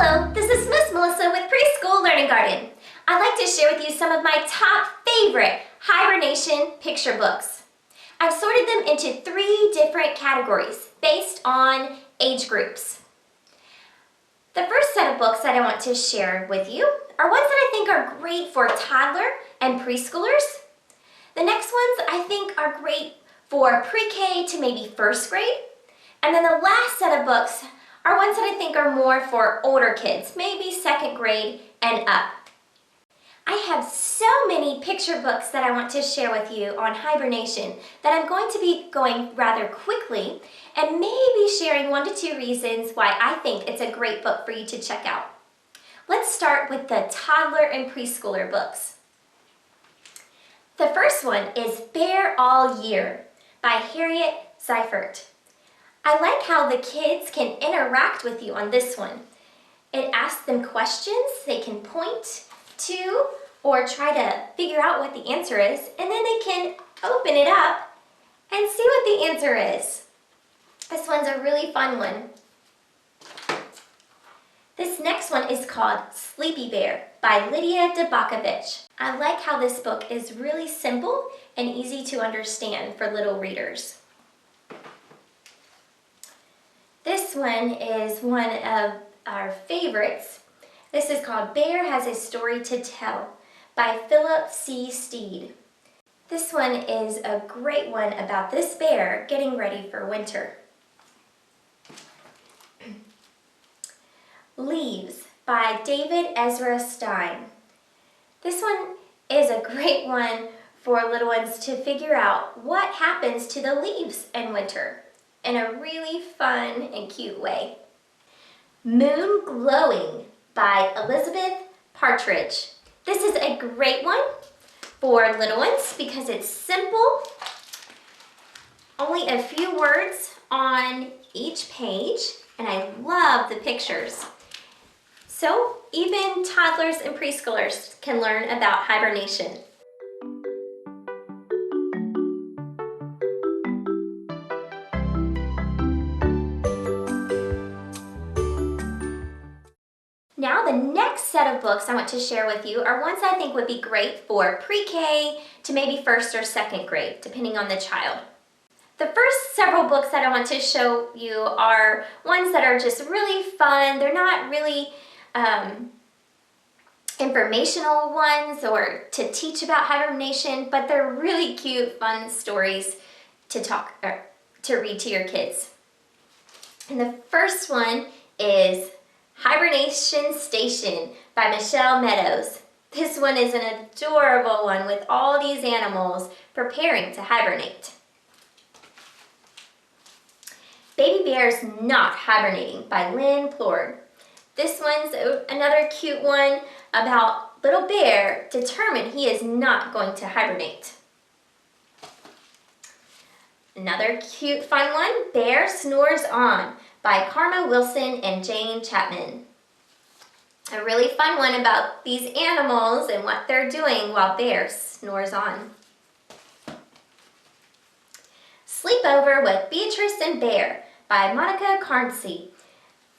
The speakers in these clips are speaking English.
Hello, this is Miss Melissa with Preschool Learning Garden. I'd like to share with you some of my top favorite Hibernation picture books. I've sorted them into 3 different categories based on age groups. The first set of books that I want to share with you are ones that I think are great for toddler and preschoolers. The next ones I think are great for pre-K to maybe first grade. And then the last set of books are ones that I think are more for older kids, maybe second grade and up. I have so many picture books that I want to share with you on hibernation that I'm going to be going rather quickly and maybe sharing 1 to 2 reasons why I think it's a great book for you to check out. Let's start with the toddler and preschooler books. The first one is Bear All Year by Harriet Seifert. I like how the kids can interact with you on this one. It asks them questions they can point to or try to figure out what the answer is, and then they can open it up and see what the answer is. This one's a really fun one. This next one is called Sleepy Bear by Lydia Debakovich. I like how this book is really simple and easy to understand for little readers. This one is one of our favorites. This is called Bear Has a Story to Tell by Philip C. Steed. This one is a great one about this bear getting ready for winter. Leaves by David Ezra Stein. This one is a great one for little ones to figure out what happens to the leaves in winter in a really fun and cute way. Moon Glowing by Elizabeth Partridge. This is a great one for little ones because it's simple, only a few words on each page, and I love the pictures. So even toddlers and preschoolers can learn about hibernation. Now the next set of books I want to share with you are ones I think would be great for pre-K to maybe first or second grade, depending on the child. The first several books that I want to show you are ones that are just really fun. They're not really informational ones or to teach about hibernation, but they're really cute, fun stories to read to your kids. And the first one is Hibernation Station by Michelle Meadows. This one is an adorable one with all these animals preparing to hibernate. Baby Bears Not Hibernating by Lynn Plord. This one's another cute one about little bear determined he is not going to hibernate. Another cute fun one, Bear Snores On by Karma Wilson and Jane Chapman. A really fun one about these animals and what they're doing while Bear snores on. Sleepover with Beatrice and Bear by Monica Carnsey.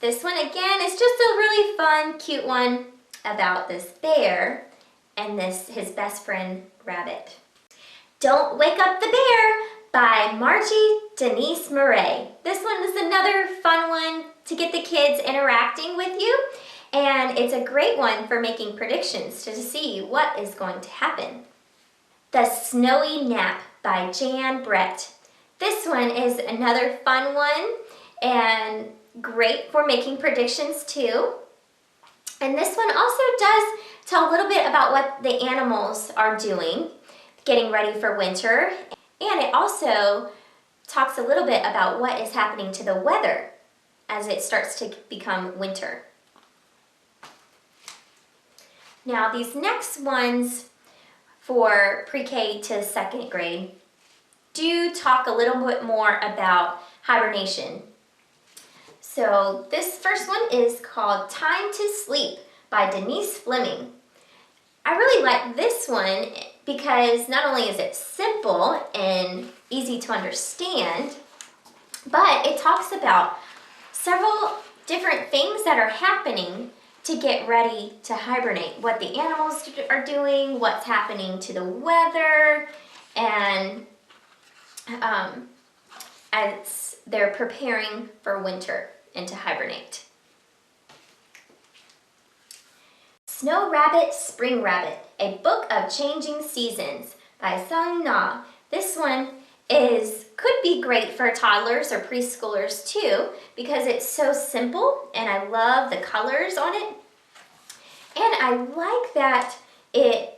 This one again is just a really fun, cute one about this bear and his best friend Rabbit. Don't Wake Up the Bear by Margie Denise Murray. This one is another fun one to get the kids interacting with you, and it's a great one for making predictions to see what is going to happen. The Snowy Nap by Jan Brett. This one is another fun one and great for making predictions too. And this one also does tell a little bit about what the animals are doing, getting ready for winter. And it also talks a little bit about what is happening to the weather as it starts to become winter. Now these next ones for pre-K to second grade do talk a little bit more about hibernation. So this first one is called Time to Sleep by Denise Fleming. I really like this one because not only is it simple and easy to understand, but it talks about several different things that are happening to get ready to hibernate, what the animals are doing, what's happening to the weather, and as they're preparing for winter and to hibernate. Snow Rabbit, Spring Rabbit, A Book of Changing Seasons by Sung Na. This one could be great for toddlers or preschoolers too, because it's so simple and I love the colors on it. And I like that it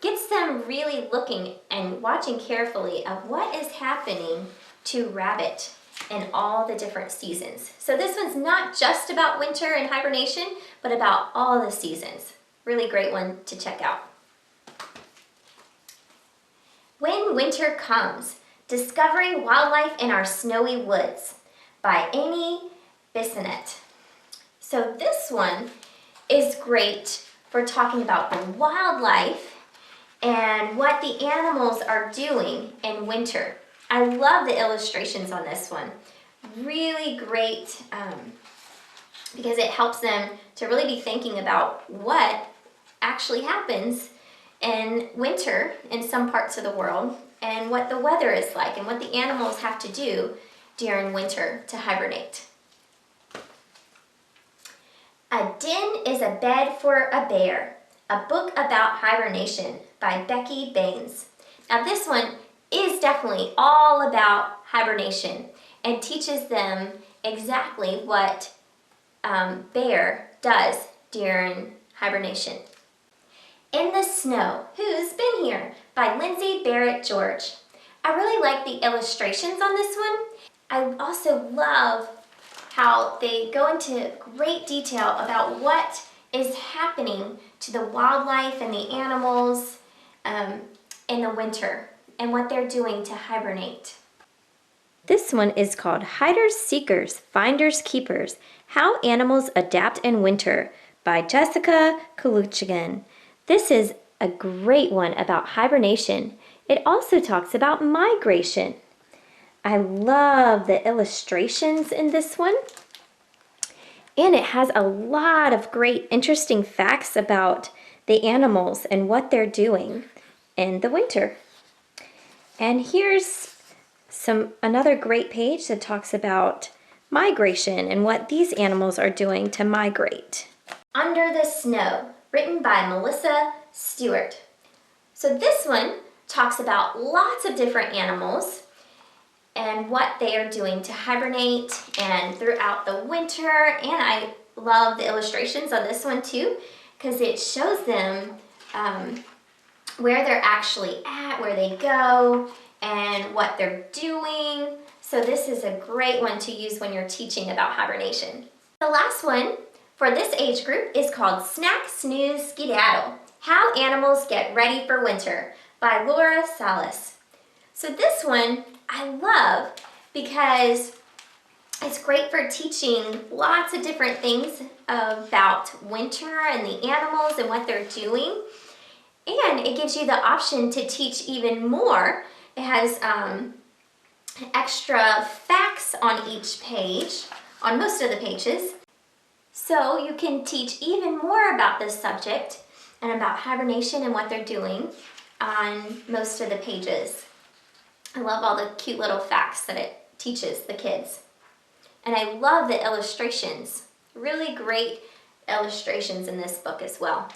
gets them really looking and watching carefully of what is happening to Rabbit in all the different seasons. So this one's not just about winter and hibernation, but about all the seasons. Really great one to check out. When Winter Comes, Discovering Wildlife in Our Snowy Woods by Amy Bissonnette. So this one is great for talking about the wildlife and what the animals are doing in winter. I love the illustrations on this one. Really great because it helps them to really be thinking about what actually happens in winter in some parts of the world and what the weather is like and what the animals have to do during winter to hibernate. A Den is a Bed for a Bear, a book about hibernation by Becky Baines. Now this one is definitely all about hibernation and teaches them exactly what bear does during hibernation. In the Snow, Who's Been Here? By Lindsay Barrett George. I really like the illustrations on this one. I also love how they go into great detail about what is happening to the wildlife and the animals in the winter and what they're doing to hibernate. This one is called Hiders Seekers, Finders Keepers, How Animals Adapt in Winter by Jessica Kuluchigan. This is a great one about hibernation. It also talks about migration. I love the illustrations in this one. And it has a lot of great interesting facts about the animals and what they're doing in the winter. And here's another great page that talks about migration and what these animals are doing to migrate. Under the Snow, written by Melissa Stewart. So this one talks about lots of different animals and what they are doing to hibernate and throughout the winter. And I love the illustrations on this one too, because it shows them where they're actually at, where they go, and what they're doing. So this is a great one to use when you're teaching about hibernation. The last one for this age group is called Snack, Snooze, Skedaddle, How Animals Get Ready for Winter by Laura Salas. So this one I love because it's great for teaching lots of different things about winter and the animals and what they're doing. And it gives you the option to teach even more. It has extra facts on each page, on most of the pages. So you can teach even more about this subject and about hibernation and what they're doing on most of the pages. I love all the cute little facts that it teaches the kids. And I love the illustrations. Really great illustrations in this book as well.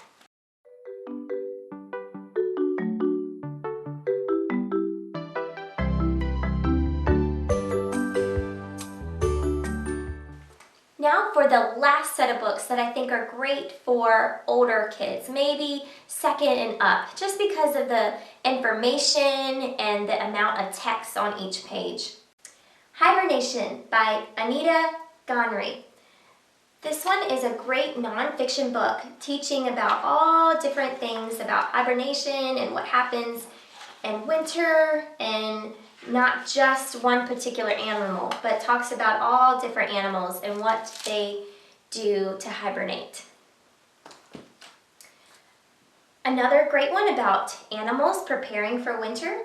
Now for the last set of books that I think are great for older kids, maybe second and up, just because of the information and the amount of text on each page. Hibernation by Anita Gonry. This one is a great nonfiction book teaching about all different things about hibernation and what happens in winter, and not just one particular animal, but talks about all different animals and what they do to hibernate. Another great one about animals preparing for winter,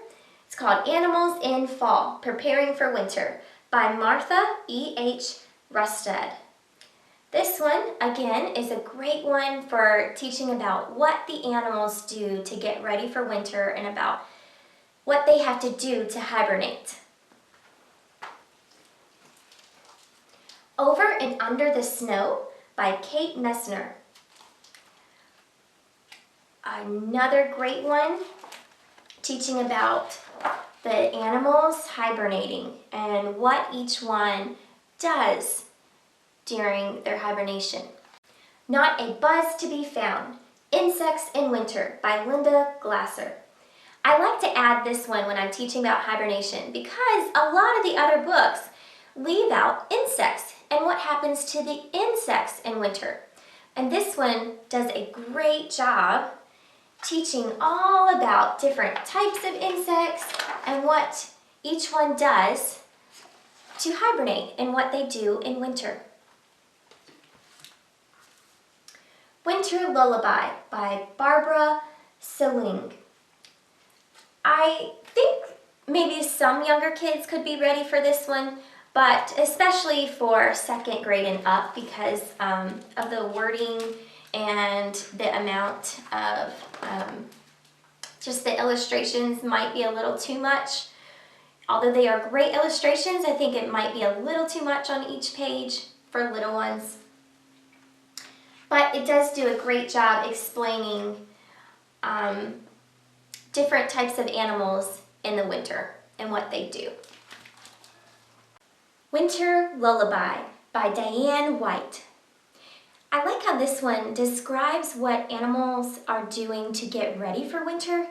it's called Animals in Fall, Preparing for Winter by Martha E.H. Rustad. This one, again, is a great one for teaching about what the animals do to get ready for winter and about what they have to do to hibernate. Over and Under the Snow by Kate Messner. Another great one teaching about the animals hibernating and what each one does during their hibernation. Not a Buzz to Be Found, Insects in Winter by Linda Glasser. I like to add this one when I'm teaching about hibernation because a lot of the other books leave out insects and what happens to the insects in winter. And this one does a great job teaching all about different types of insects and what each one does to hibernate and what they do in winter. Winter Lullaby by Barbara Seling. I think maybe some younger kids could be ready for this one, but especially for second grade and up because of the wording and the amount of just the illustrations might be a little too much. Although they are great illustrations, I think it might be a little too much on each page for little ones. But it does do a great job explaining different types of animals in the winter and what they do. Winter Lullaby by Diane White. I like how this one describes what animals are doing to get ready for winter,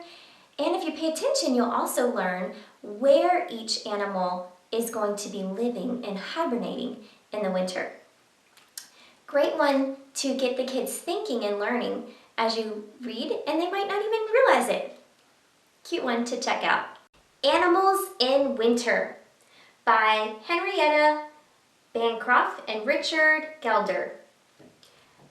and if you pay attention, you'll also learn where each animal is going to be living and hibernating in the winter. Great one to get the kids thinking and learning as you read, and they might not even realize it. Cute one to check out. Animals in Winter by Henrietta Bancroft and Richard Gelder.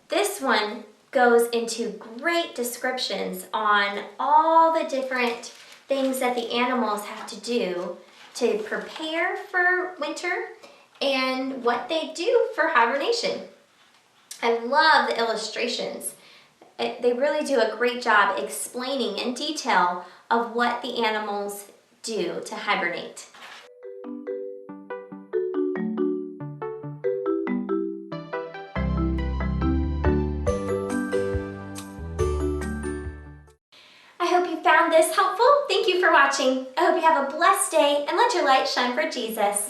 This one goes into great descriptions on all the different things that the animals have to do to prepare for winter and what they do for hibernation. I love the illustrations. They really do a great job explaining in detail of what the animals do to hibernate. I hope you found this helpful. Thank you for watching. I hope you have a blessed day and let your light shine for Jesus.